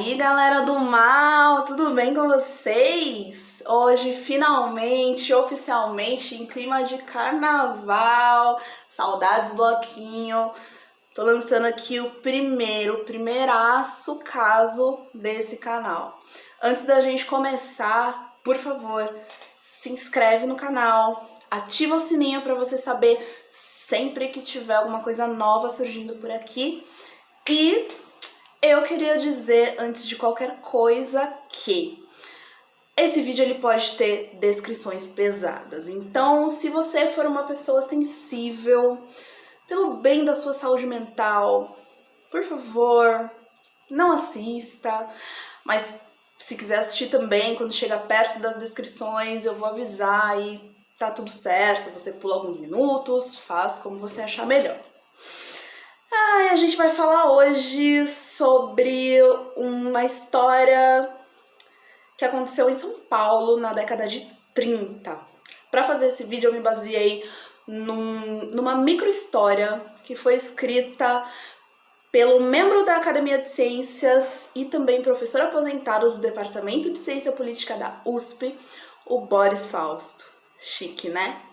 aí, galera do mal, tudo bem com vocês? Hoje, finalmente, oficialmente, em clima de carnaval, saudades bloquinho, tô lançando aqui o primeiraço caso desse canal. Antes da gente começar, por favor, se inscreve no canal, ativa o sininho para você saber sempre que tiver alguma coisa nova surgindo por aqui. E eu queria dizer, antes de qualquer coisa, que esse vídeo ele pode ter descrições pesadas. Então, se você for uma pessoa sensível, pelo bem da sua saúde mental, por favor, não assista. Mas se quiser assistir também, quando chega perto das descrições, eu vou avisar e tá tudo certo. Você pula alguns minutos, faz como você achar melhor. A gente vai falar hoje sobre uma história que aconteceu em São Paulo na década de 30. Para fazer esse vídeo eu me baseei numa micro-história que foi escrita pelo membro da Academia de Ciências e também professor aposentado do Departamento de Ciência Política da USP, o Boris Fausto. Chique, né?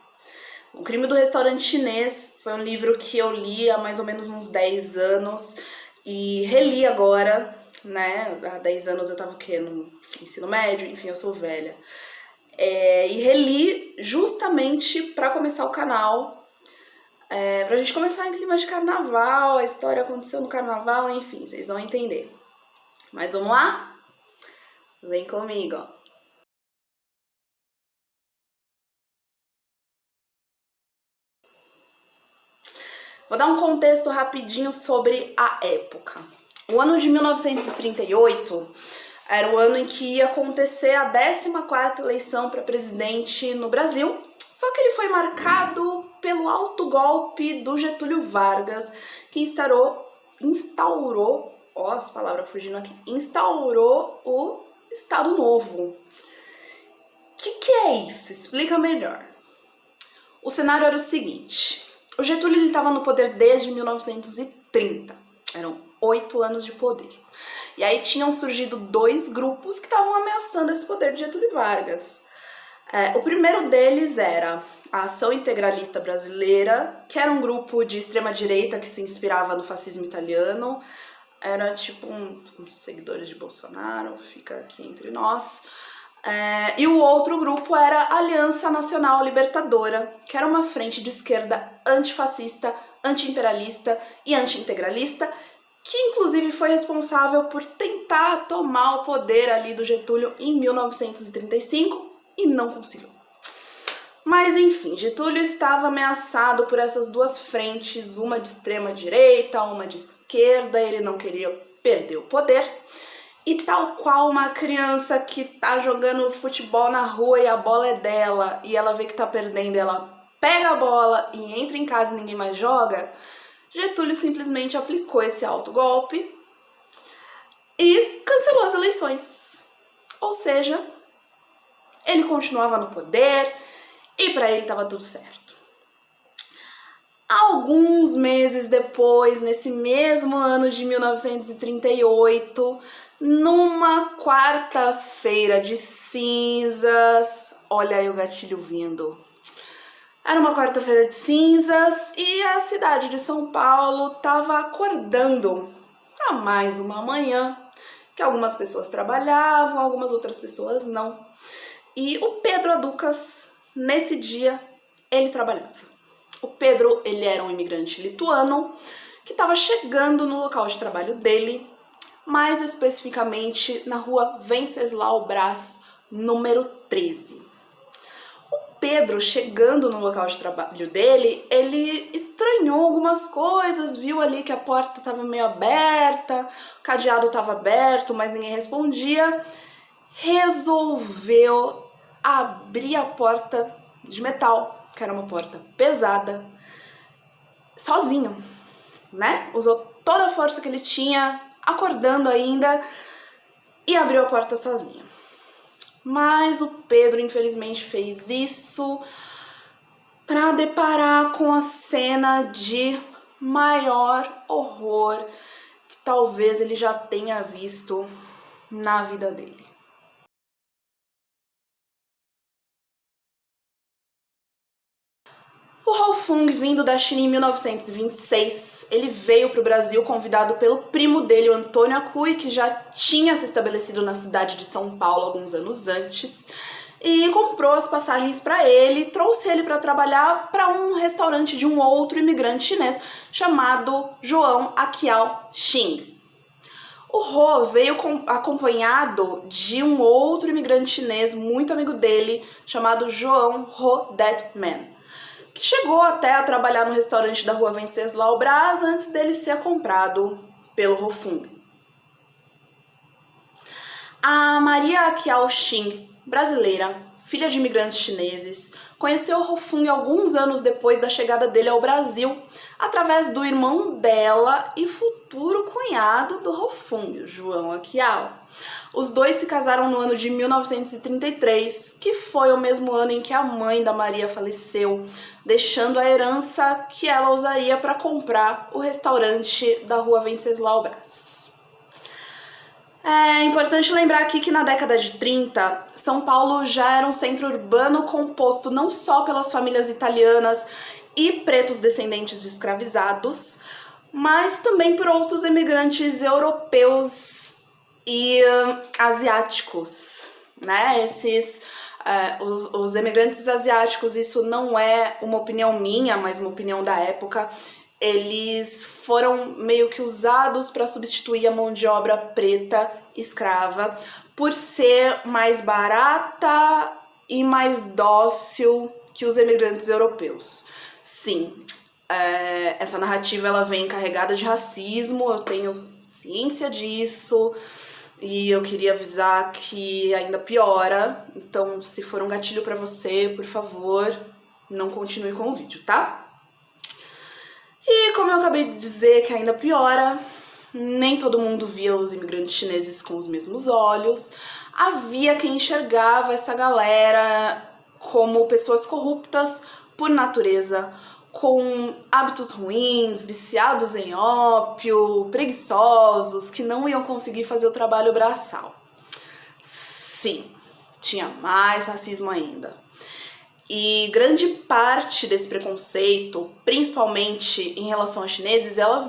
O Crime do Restaurante Chinês foi um livro que eu li há mais ou menos uns 10 anos e reli agora, né? Há 10 anos eu tava o quê? No ensino médio, enfim, eu sou velha. E reli justamente para começar o canal, pra gente começar em clima de carnaval, a história aconteceu no carnaval, enfim, vocês vão entender. Mas vamos lá? Vem comigo, ó. Vou dar um contexto rapidinho sobre a época. O ano de 1938 era o ano em que ia acontecer a 14ª eleição para presidente no Brasil, só que ele foi marcado pelo autogolpe do Getúlio Vargas, que instaurou, ó as palavras fugindo aqui, instaurou o Estado Novo. O que é isso? Explica melhor. O cenário era o seguinte: o Getúlio estava no poder desde 1930, eram 8 anos de poder. E aí tinham surgido dois grupos que estavam ameaçando esse poder de Getúlio Vargas. O primeiro deles era a Ação Integralista Brasileira, que era um grupo de extrema-direita que se inspirava no fascismo italiano. Era tipo uns seguidores de Bolsonaro, fica aqui entre nós. E o outro grupo era a Aliança Nacional Libertadora, que era uma frente de esquerda antifascista, anti-imperialista e anti-integralista, que inclusive foi responsável por tentar tomar o poder ali do Getúlio em 1935 e não conseguiu. Mas enfim, Getúlio estava ameaçado por essas duas frentes, uma de extrema direita, uma de esquerda, ele não queria perder o poder. E tal qual uma criança que tá jogando futebol na rua e a bola é dela e ela vê que tá perdendo, ela pega a bola e entra em casa e ninguém mais joga, Getúlio simplesmente aplicou esse autogolpe e cancelou as eleições. Ou seja, ele continuava no poder e para ele estava tudo certo. Alguns meses depois, nesse mesmo ano de 1938, numa quarta-feira de cinzas, olha aí o gatilho vindo. Era uma quarta-feira de cinzas e a cidade de São Paulo estava acordando para mais uma manhã, que algumas pessoas trabalhavam, algumas outras pessoas não. E o Pedro Aducas, nesse dia, ele trabalhava. O Pedro, ele era um imigrante lituano que estava chegando no local de trabalho dele, mais especificamente na rua Venceslau Braz, número 13. O Pedro, chegando no local de trabalho dele, ele estranhou algumas coisas, viu ali que a porta estava meio aberta, o cadeado estava aberto, mas ninguém respondia. Resolveu abrir a porta de metal, que era uma porta pesada, sozinho, né? Usou toda a força que ele tinha, acordando ainda, e abriu a porta sozinho. Mas o Pedro, infelizmente, fez isso para deparar com a cena de maior horror que talvez ele já tenha visto na vida dele. O Ho-Fung, vindo da China em 1926, ele veio para o Brasil convidado pelo primo dele, o Antônio Acui, que já tinha se estabelecido na cidade de São Paulo alguns anos antes, e comprou as passagens para ele e trouxe ele para trabalhar para um restaurante de um outro imigrante chinês chamado João Aquiao Xing. O Ho veio acompanhado de um outro imigrante chinês muito amigo dele chamado João Ho Det-man, que chegou até a trabalhar no restaurante da rua Venceslau Braz antes dele ser comprado pelo Ho-Fung. A Maria Aquiao Xing, brasileira, filha de imigrantes chineses, conheceu o Ho-Fung alguns anos depois da chegada dele ao Brasil, através do irmão dela e futuro cunhado do Ho-Fung, João Aquiao. Os dois se casaram no ano de 1933, que foi o mesmo ano em que a mãe da Maria faleceu, deixando a herança que ela usaria para comprar o restaurante da rua Venceslau Braz. É importante lembrar aqui que na década de 30, São Paulo já era um centro urbano composto não só pelas famílias italianas e pretos descendentes de escravizados, mas também por outros imigrantes europeus e asiáticos, né? Os imigrantes asiáticos, isso não é uma opinião minha, mas uma opinião da época, eles foram meio que usados para substituir a mão de obra preta escrava por ser mais barata e mais dócil que os imigrantes europeus. Sim, essa narrativa ela vem carregada de racismo, eu tenho ciência disso. E eu queria avisar que ainda piora, então se for um gatilho pra você, por favor, não continue com o vídeo, tá? E como eu acabei de dizer que ainda piora, nem todo mundo via os imigrantes chineses com os mesmos olhos. Havia quem enxergava essa galera como pessoas corruptas por natureza, com hábitos ruins, viciados em ópio, preguiçosos, que não iam conseguir fazer o trabalho braçal. Sim, tinha mais racismo ainda. E grande parte desse preconceito, principalmente em relação a chineses, ela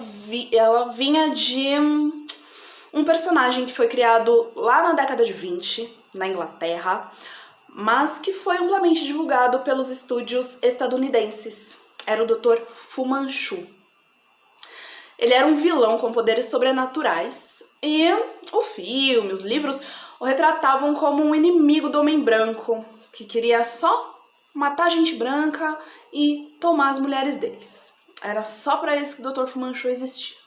vinha de um personagem que foi criado lá na década de 20, na Inglaterra, mas que foi amplamente divulgado pelos estúdios estadunidenses. Era o Dr. Fu Manchu. Ele era um vilão com poderes sobrenaturais e o filme, os livros, o retratavam como um inimigo do homem branco, que queria só matar gente branca e tomar as mulheres deles. Era só para isso que o Dr. Fu Manchu existia.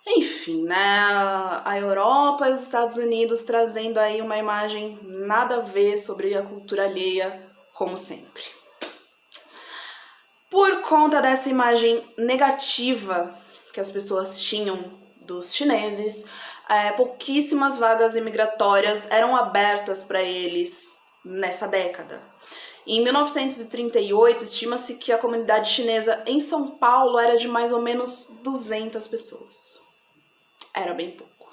Enfim, né, a Europa e os Estados Unidos trazendo aí uma imagem nada a ver sobre a cultura alheia, como sempre. Por conta dessa imagem negativa que as pessoas tinham dos chineses, pouquíssimas vagas imigratórias eram abertas para eles nessa década. Em 1938, estima-se que a comunidade chinesa em São Paulo era de mais ou menos 200 pessoas. Era bem pouco.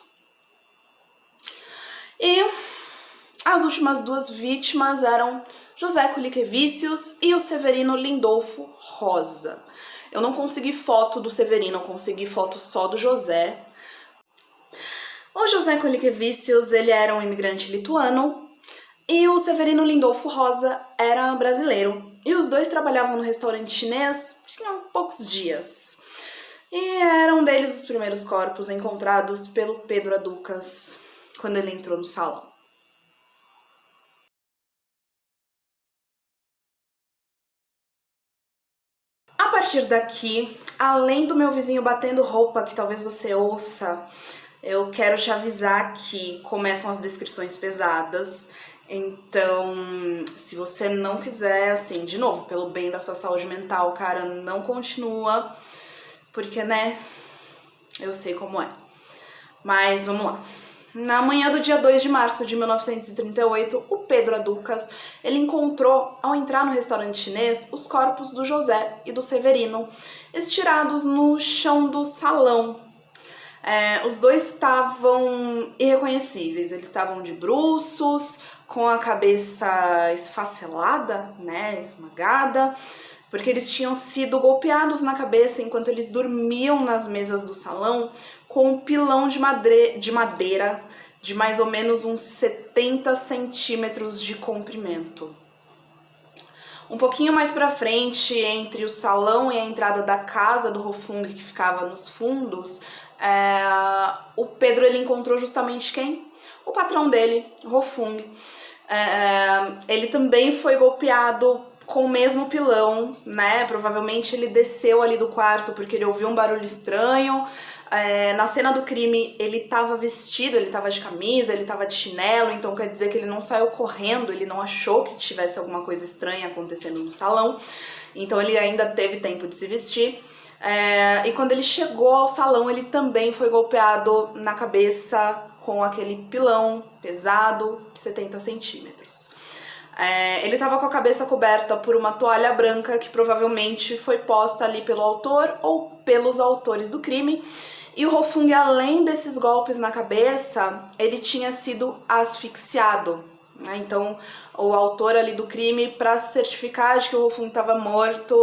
E as últimas duas vítimas eram José Kulikevicius e o Severino Lindolfo Rosa. Eu não consegui foto do Severino, eu consegui foto só do José. O José Kulikevicius, ele era um imigrante lituano e o Severino Lindolfo Rosa era brasileiro. E os dois trabalhavam no restaurante chinês tinham poucos dias. E eram deles os primeiros corpos encontrados pelo Pedro Aducas quando ele entrou no salão. A partir daqui, além do meu vizinho batendo roupa, que talvez você ouça, eu quero te avisar que começam as descrições pesadas. Então, se você não quiser, assim, de novo, pelo bem da sua saúde mental, cara, não continua, porque, né, eu sei como é. Mas vamos lá. Na manhã do dia 2 de março de 1938, o Pedro Aducas, ele encontrou, ao entrar no restaurante chinês, os corpos do José e do Severino, estirados no chão do salão. Os dois estavam irreconhecíveis, eles estavam de bruços, com a cabeça esfacelada, né, esmagada, porque eles tinham sido golpeados na cabeça enquanto eles dormiam nas mesas do salão com um pilão de madeira de mais ou menos uns 70 centímetros de comprimento. Um pouquinho mais pra frente, entre o salão e a entrada da casa do Ho-Fung, que ficava nos fundos, o Pedro ele encontrou justamente quem? O patrão dele, Ho-Fung. Ele também foi golpeado com o mesmo pilão, né? Provavelmente ele desceu ali do quarto porque ele ouviu um barulho estranho. Na cena do crime ele estava vestido, ele estava de camisa, ele estava de chinelo, então quer dizer que ele não saiu correndo, ele não achou que tivesse alguma coisa estranha acontecendo no salão, então ele ainda teve tempo de se vestir. E quando ele chegou ao salão, ele também foi golpeado na cabeça com aquele pilão pesado de 70 centímetros. Ele estava com a cabeça coberta por uma toalha branca que provavelmente foi posta ali pelo autor ou pelos autores do crime. E o Ho-Fung, além desses golpes na cabeça, ele tinha sido asfixiado, né? Então, o autor ali do crime, para se certificar de que o Ho-Fung estava morto,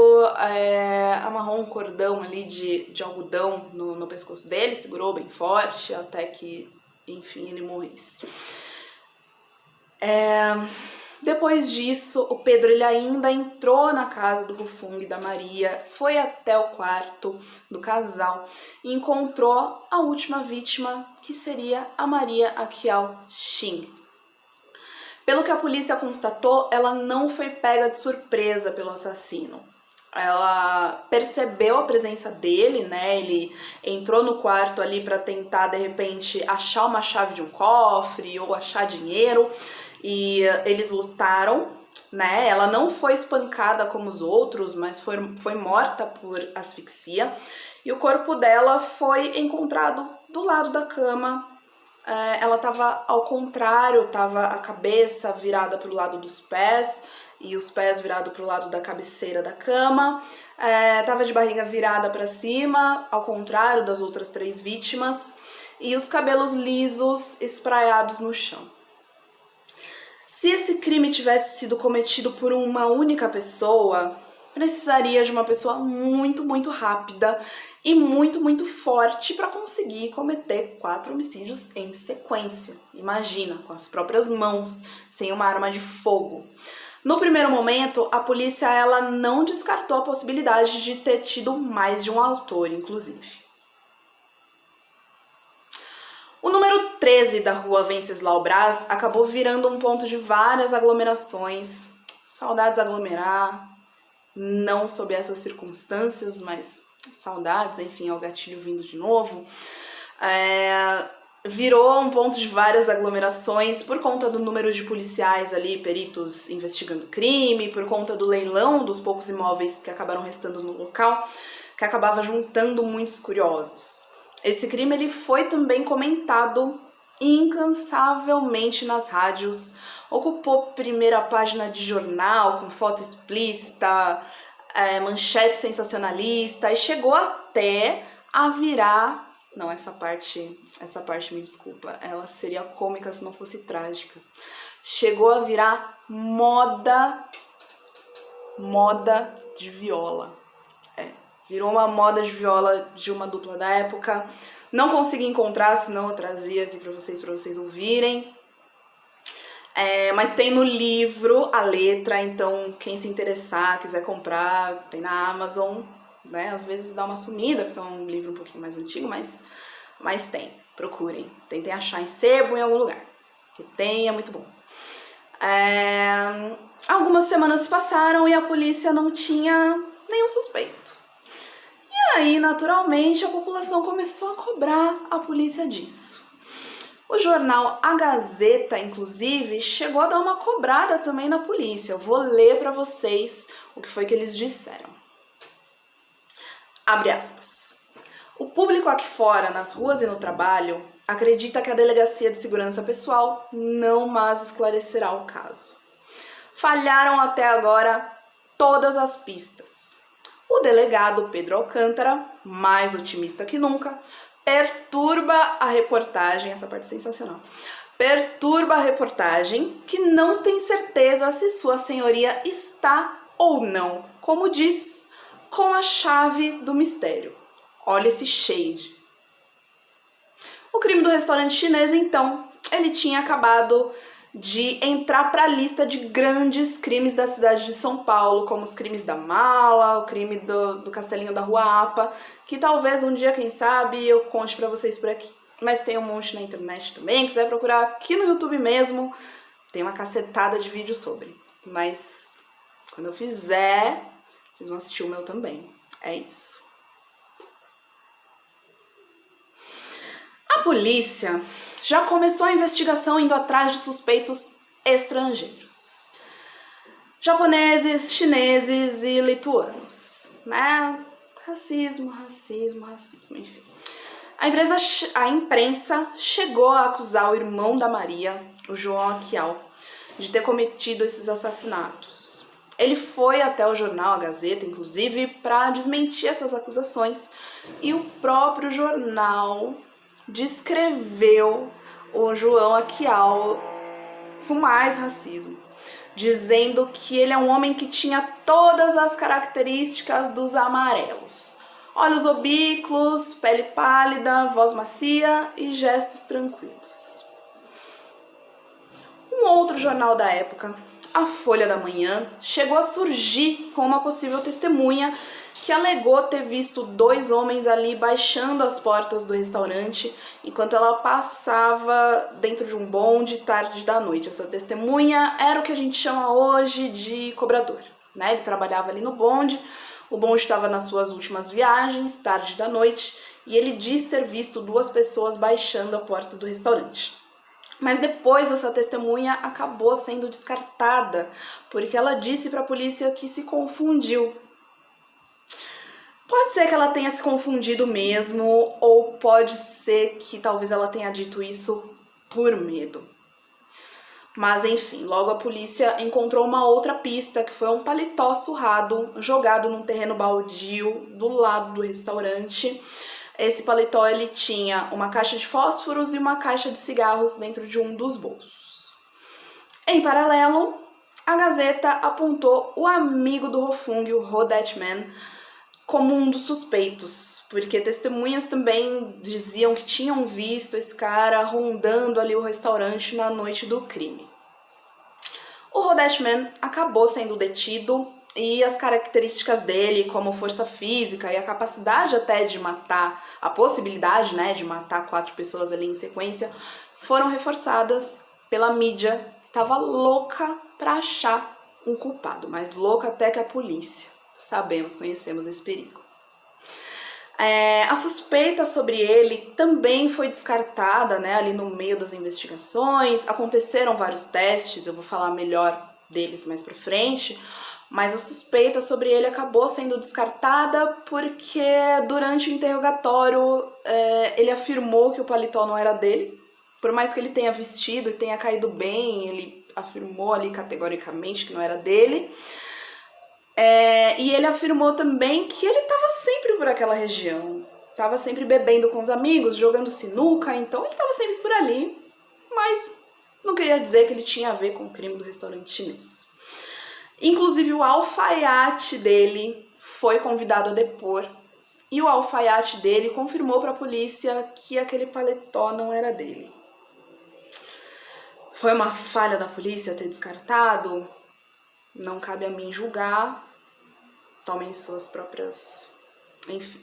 amarrou um cordão ali de algodão no pescoço dele, segurou bem forte até que, enfim, ele morresse. Depois disso, o Pedro ele ainda entrou na casa do Ho-Fung e da Maria, foi até o quarto do casal e encontrou a última vítima, que seria a Maria Aquiao Shin. Pelo que a polícia constatou, ela não foi pega de surpresa pelo assassino. Ela percebeu a presença dele, né? Ele entrou no quarto ali para tentar, de repente, achar uma chave de um cofre ou achar dinheiro. E eles lutaram, né? Ela não foi espancada como os outros, mas foi morta por asfixia. E o corpo dela foi encontrado do lado da cama. Ela estava ao contrário, estava a cabeça virada para o lado dos pés e os pés virados para o lado da cabeceira da cama. Estava de barriga virada para cima, ao contrário das outras 3 vítimas. E os cabelos lisos espraiados no chão. Se esse crime tivesse sido cometido por uma única pessoa, precisaria de uma pessoa muito, muito rápida e muito, muito forte para conseguir cometer 4 homicídios em sequência. Imagina, com as próprias mãos, sem uma arma de fogo. No primeiro momento, a polícia ela não descartou a possibilidade de ter tido mais de um autor, inclusive. O número 13 da rua Venceslau Braz acabou virando um ponto de várias aglomerações. Saudades aglomerar, não sob essas circunstâncias, mas saudades, enfim, é o gatilho vindo de novo. Virou um ponto de várias aglomerações por conta do número de policiais ali, peritos investigando crime, por conta do leilão dos poucos imóveis que acabaram restando no local, que acabava juntando muitos curiosos. Esse crime ele foi também comentado incansavelmente nas rádios, ocupou primeira página de jornal com foto explícita, manchete sensacionalista e chegou até a virar... Não, essa parte me desculpa, ela seria cômica se não fosse trágica. Chegou a virar moda de viola. Virou uma moda de viola de uma dupla da época. Não consegui encontrar, senão eu trazia aqui pra vocês ouvirem. Mas tem no livro a letra, então quem se interessar, quiser comprar, tem na Amazon, né? Às vezes dá uma sumida, porque é um livro um pouquinho mais antigo, mas tem. Procurem. Tentem achar em sebo em algum lugar. Que tem, é muito bom. Algumas semanas se passaram e a polícia não tinha nenhum suspeito. E aí, naturalmente, a população começou a cobrar a polícia disso. O jornal A Gazeta, inclusive, chegou a dar uma cobrada também na polícia. Eu vou ler para vocês o que foi que eles disseram. Abre aspas. O público aqui fora, nas ruas e no trabalho, acredita que a Delegacia de Segurança Pessoal não mais esclarecerá o caso. Falharam até agora todas as pistas. O delegado Pedro Alcântara, mais otimista que nunca, perturba a reportagem, essa parte é sensacional, perturba a reportagem que não tem certeza se sua senhoria está ou não, como diz, com a chave do mistério. Olha esse shade. O crime do restaurante chinês, então, ele tinha acabado de entrar para a lista de grandes crimes da cidade de São Paulo, como os crimes da Mala, o crime do Castelinho da Rua Apa, que talvez um dia, quem sabe, eu conte para vocês por aqui. Mas tem um monte na internet também, quiser procurar aqui no YouTube mesmo, tem uma cacetada de vídeos sobre. Mas quando eu fizer, vocês vão assistir o meu também. É isso. A polícia já começou a investigação indo atrás de suspeitos estrangeiros. Japoneses, chineses e lituanos, né? Racismo, enfim. A imprensa chegou a acusar o irmão da Maria, o João Aquial, de ter cometido esses assassinatos. Ele foi até o jornal A Gazeta, inclusive, para desmentir essas acusações, e o próprio jornal descreveu o João Aquial com mais racismo, dizendo que ele é um homem que tinha todas as características dos amarelos. Olhos oblíquos, pele pálida, voz macia e gestos tranquilos. Um outro jornal da época, a Folha da Manhã, chegou a surgir com uma possível testemunha que alegou ter visto dois homens ali baixando as portas do restaurante enquanto ela passava dentro de um bonde tarde da noite. Essa testemunha era o que a gente chama hoje de cobrador, né? Ele trabalhava ali no bonde, o bonde estava nas suas últimas viagens, tarde da noite, e ele diz ter visto duas pessoas baixando a porta do restaurante. Mas depois essa testemunha acabou sendo descartada, porque ela disse para a polícia que se confundiu. Pode ser que ela tenha se confundido mesmo, ou pode ser que talvez ela tenha dito isso por medo. Mas enfim, logo a polícia encontrou uma outra pista, que foi um paletó surrado, jogado num terreno baldio do lado do restaurante. Esse paletó ele tinha uma caixa de fósforos e uma caixa de cigarros dentro de um dos bolsos. Em paralelo, a Gazeta apontou o amigo do Hofung, o Ho Dat-man, como um dos suspeitos, porque testemunhas também diziam que tinham visto esse cara rondando ali o restaurante na noite do crime. O Ho Dat-man acabou sendo detido e as características dele, como força física e a capacidade até de matar, a possibilidade, né, de matar 4 pessoas ali em sequência, foram reforçadas pela mídia, que estava louca para achar um culpado, mais louca até que a polícia. Sabemos, conhecemos esse perigo. A suspeita sobre ele também foi descartada, né, ali no meio das investigações. Aconteceram vários testes, eu vou falar melhor deles mais pra frente, mas a suspeita sobre ele acabou sendo descartada porque durante o interrogatório ele afirmou que o paletó não era dele. Por mais que ele tenha vestido e tenha caído bem, ele afirmou ali categoricamente que não era dele. E ele afirmou também que ele estava sempre por aquela região, estava sempre bebendo com os amigos, jogando sinuca, então ele estava sempre por ali, mas não queria dizer que ele tinha a ver com o crime do restaurante chinês. Inclusive o alfaiate dele foi convidado a depor, e o alfaiate dele confirmou para a polícia que aquele paletó não era dele. Foi uma falha da polícia ter descartado? Não cabe a mim julgar, tomem suas próprias... enfim.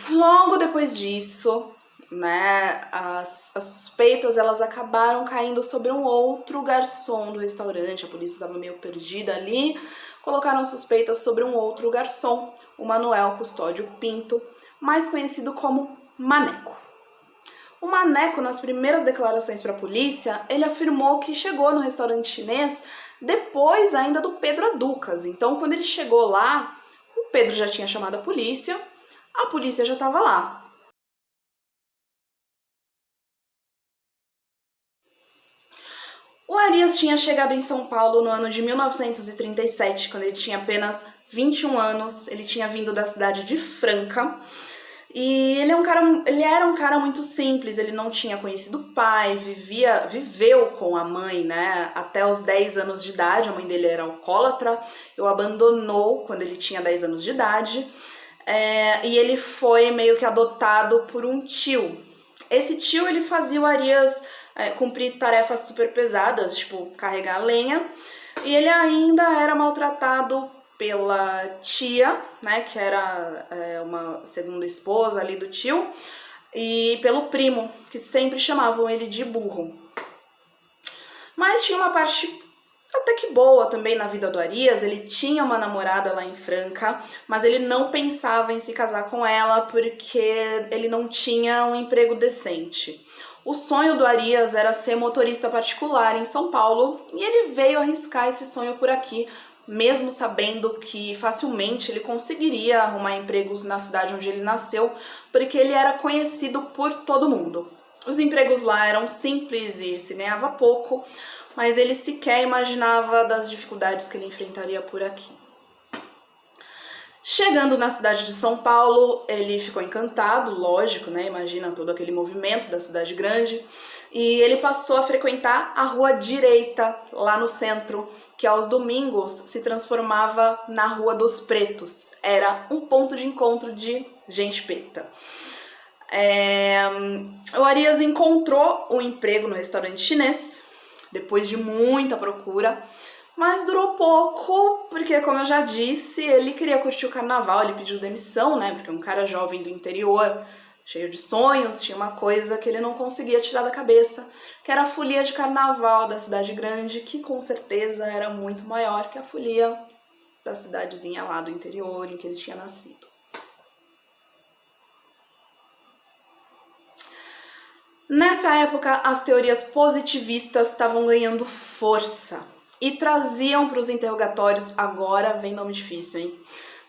Logo depois disso, né, as suspeitas elas acabaram caindo sobre um outro garçom do restaurante. A polícia estava meio perdida ali, colocaram suspeitas sobre um outro garçom, o Manuel Custódio Pinto, mais conhecido como Maneco. O Maneco, nas primeiras declarações para a polícia, ele afirmou que chegou no restaurante chinês depois ainda do Pedro Aducas. Então, quando ele chegou lá, o Pedro já tinha chamado a polícia já estava lá. O Arias tinha chegado em São Paulo no ano de 1937, quando ele tinha apenas 21 anos. Ele tinha vindo da cidade de Franca E ele era um cara muito simples, ele não tinha conhecido o pai, viveu com a mãe, né, até os 10 anos de idade. A mãe dele era alcoólatra, o abandonou quando ele tinha 10 anos de idade, e ele foi meio que adotado por um tio. Esse tio, ele fazia o Arias cumprir tarefas super pesadas, tipo carregar lenha, e ele ainda era maltratado pela tia, né, que era uma segunda esposa ali do tio, e pelo primo, que sempre chamavam ele de burro. Mas tinha uma parte até que boa também na vida do Arias. Ele tinha uma namorada lá em Franca, mas ele não pensava em se casar com ela porque ele não tinha um emprego decente. O sonho do Arias era ser motorista particular em São Paulo, e ele veio arriscar esse sonho por aqui, mesmo sabendo que facilmente ele conseguiria arrumar empregos na cidade onde ele nasceu, porque ele era conhecido por todo mundo. Os empregos lá eram simples e se ganhava pouco, mas ele sequer imaginava das dificuldades que ele enfrentaria por aqui. Chegando na cidade de São Paulo, ele ficou encantado, lógico, né? Imagina todo aquele movimento da cidade grande. E ele passou a frequentar a Rua Direita, lá no centro, que aos domingos se transformava na Rua dos Pretos. Era um ponto de encontro de gente preta. O Arias encontrou um emprego no restaurante chinês, depois de muita procura, mas durou pouco, porque, como eu já disse, ele queria curtir o carnaval. Ele pediu demissão, né, porque um cara jovem do interior, cheio de sonhos, tinha uma coisa que ele não conseguia tirar da cabeça, que era a folia de carnaval da cidade grande, que com certeza era muito maior que a folia da cidadezinha lá do interior em que ele tinha nascido. Nessa época, as teorias positivistas estavam ganhando força e traziam para os interrogatórios, agora vem nome difícil, hein?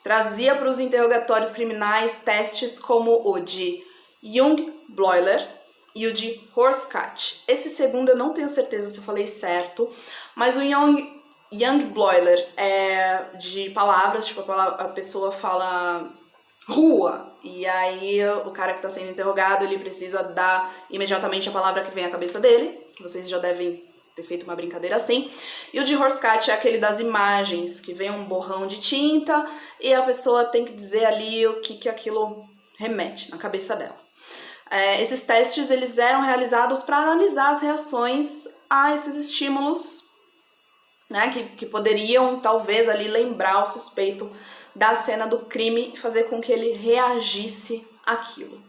Trazia para os interrogatórios criminais testes como o de Young-Bloiler e o de Horscat. Esse segundo eu não tenho certeza se eu falei certo, mas o Young-Bloiler é de palavras, tipo a pessoa fala rua, e aí o cara que está sendo interrogado, ele precisa dar imediatamente a palavra que vem à cabeça dele. Vocês já devem ter feito uma brincadeira assim. E o de Horscat é aquele das imagens, que vem um borrão de tinta e a pessoa tem que dizer ali o que aquilo remete na cabeça dela. Esses testes, eles eram realizados para analisar as reações a esses estímulos, né, que poderiam talvez ali lembrar o suspeito da cena do crime e fazer com que ele reagisse àquilo.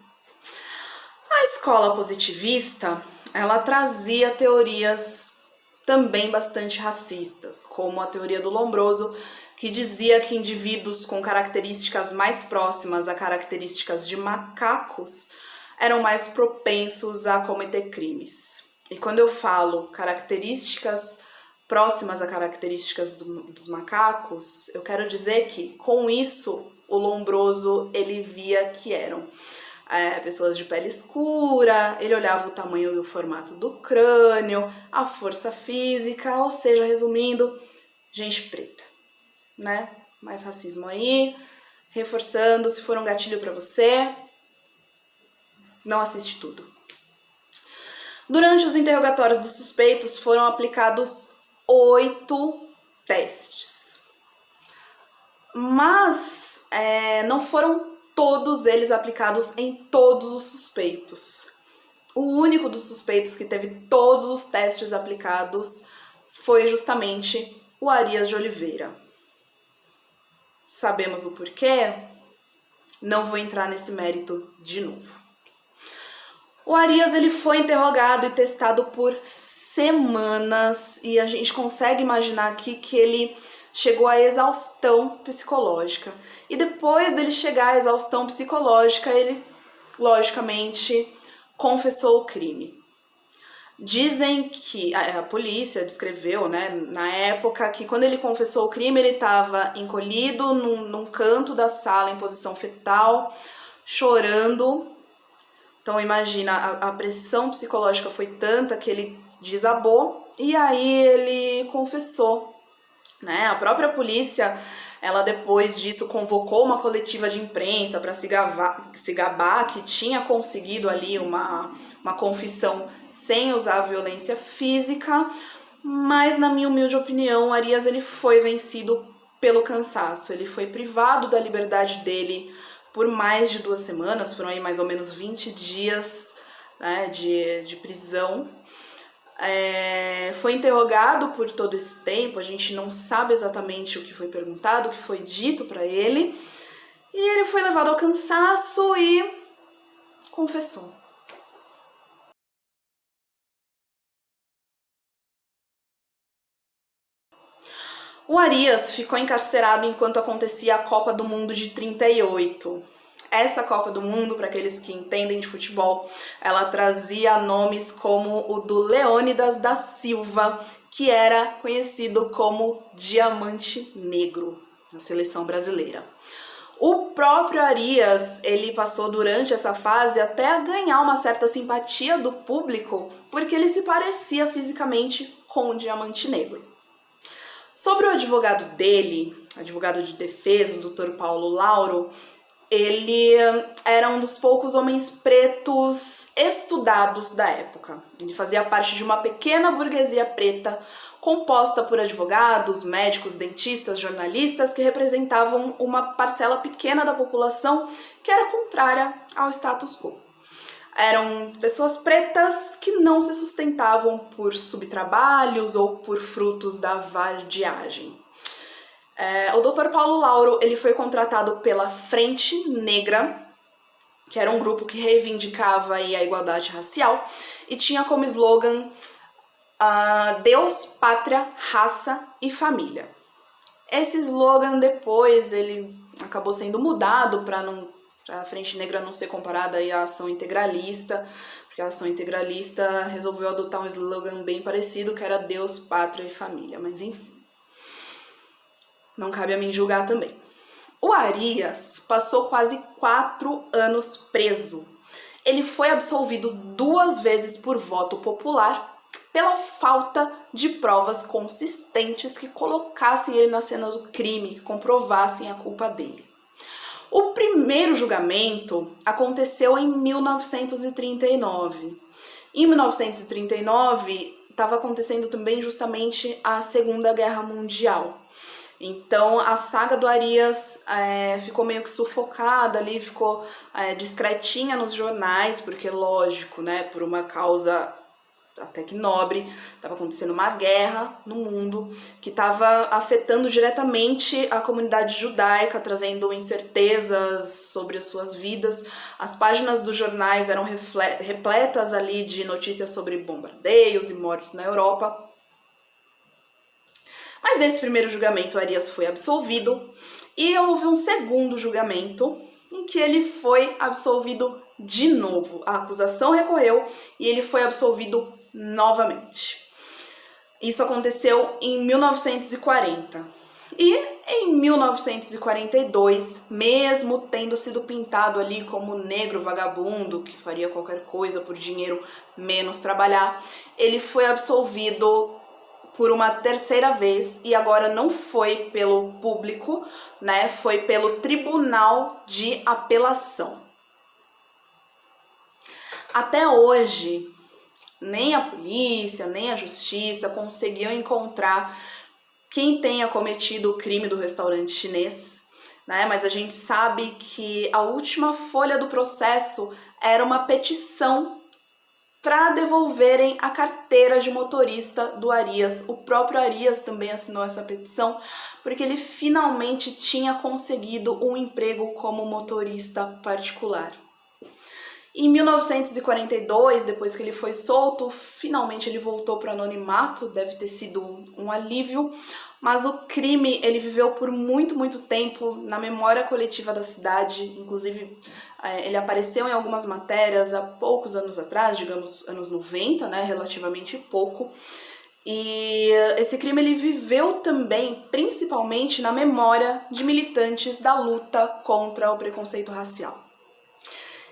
A escola positivista, ela trazia teorias também bastante racistas, como a teoria do Lombroso, que dizia que indivíduos com características mais próximas a características de macacos eram mais propensos a cometer crimes. E quando eu falo características próximas a características dos macacos, eu quero dizer que, com isso, o Lombroso, ele via que eram pessoas de pele escura, ele olhava o tamanho e o formato do crânio, a força física, ou seja, resumindo, gente preta, né? Mais racismo aí, reforçando, se for um gatilho pra você, não assiste tudo. Durante os interrogatórios dos suspeitos foram aplicados 8 testes, mas não foram todos eles aplicados em todos os suspeitos. O único dos suspeitos que teve todos os testes aplicados foi justamente o Arias de Oliveira. Sabemos o porquê? Não vou entrar nesse mérito de novo. O Arias, ele foi interrogado e testado por semanas, e a gente consegue imaginar aqui que ele chegou à exaustão psicológica. E depois dele chegar à exaustão psicológica, ele, logicamente, confessou o crime. Dizem que a polícia descreveu, né, na época, que quando ele confessou o crime, ele estava encolhido num canto da sala, em posição fetal, chorando. Então imagina, a pressão psicológica foi tanta que ele desabou e aí ele confessou, né? A própria polícia, Ela depois disso convocou uma coletiva de imprensa para se gabar que tinha conseguido ali uma confissão sem usar violência física, mas na minha humilde opinião, Arias ele foi vencido pelo cansaço, ele foi privado da liberdade dele por mais de 2 semanas, foram aí mais ou menos 20 dias, né, de prisão. Foi interrogado por todo esse tempo, a gente não sabe exatamente o que foi perguntado, o que foi dito para ele, e ele foi levado ao cansaço e confessou. O Arias ficou encarcerado enquanto acontecia a Copa do Mundo de 38. Essa Copa do Mundo, para aqueles que entendem de futebol, ela trazia nomes como o do Leônidas da Silva, que era conhecido como Diamante Negro na seleção brasileira. O próprio Arias, ele passou durante essa fase até a ganhar uma certa simpatia do público, porque ele se parecia fisicamente com o Diamante Negro. Sobre o advogado dele, advogado de defesa, o Dr. Paulo Lauro, ele era um dos poucos homens pretos estudados da época. Ele fazia parte de uma pequena burguesia preta composta por advogados, médicos, dentistas, jornalistas que representavam uma parcela pequena da população que era contrária ao status quo. Eram pessoas pretas que não se sustentavam por subtrabalhos ou por frutos da vadiagem. O Dr. Paulo Lauro ele foi contratado pela Frente Negra, que era um grupo que reivindicava aí a igualdade racial, e tinha como slogan Deus, Pátria, Raça e Família. Esse slogan depois ele acabou sendo mudado para a Frente Negra não ser comparada aí à Ação Integralista, porque a Ação Integralista resolveu adotar um slogan bem parecido, que era Deus, Pátria e Família, mas enfim. Não cabe a mim julgar também. O Arias passou quase 4 anos preso. Ele foi absolvido 2 vezes por voto popular pela falta de provas consistentes que colocassem ele na cena do crime, que comprovassem a culpa dele. O primeiro julgamento aconteceu em 1939. Em 1939, estava acontecendo também justamente a Segunda Guerra Mundial. Então a saga do Arias ficou meio que sufocada ali, ficou discretinha nos jornais, porque lógico, né, por uma causa até que nobre, estava acontecendo uma guerra no mundo que estava afetando diretamente a comunidade judaica, trazendo incertezas sobre as suas vidas. As páginas dos jornais eram repletas ali de notícias sobre bombardeios e mortes na Europa. Mas desse primeiro julgamento, Arias foi absolvido e houve um segundo julgamento em que ele foi absolvido de novo. A acusação recorreu e ele foi absolvido novamente. Isso aconteceu em 1940. E em 1942, mesmo tendo sido pintado ali como negro vagabundo, que faria qualquer coisa por dinheiro menos trabalhar, ele foi absolvido por uma terceira vez, e agora não foi pelo público, né? Foi pelo Tribunal de Apelação. Até hoje, nem a polícia, nem a justiça conseguiu encontrar quem tenha cometido o crime do restaurante chinês, né? Mas a gente sabe que a última folha do processo era uma petição para devolverem a carteira de motorista do Arias. O próprio Arias também assinou essa petição, porque ele finalmente tinha conseguido um emprego como motorista particular. Em 1942, depois que ele foi solto, finalmente ele voltou para o anonimato, deve ter sido um alívio, mas o crime ele viveu por muito tempo na memória coletiva da cidade. Inclusive ele apareceu em algumas matérias há poucos anos atrás, digamos anos 90, né, relativamente pouco. E esse crime ele viveu também, principalmente na memória de militantes da luta contra o preconceito racial.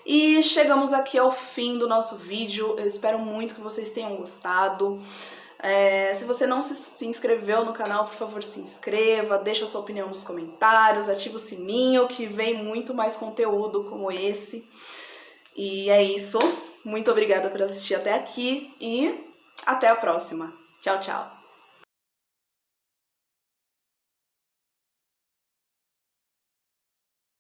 E chegamos aqui ao fim do nosso vídeo. Eu espero muito que vocês tenham gostado. Se você não se inscreveu no canal, por favor, se inscreva, deixa a sua opinião nos comentários, ativa o sininho que vem muito mais conteúdo como esse. E é isso. Muito obrigada por assistir até aqui e até a próxima. Tchau, tchau!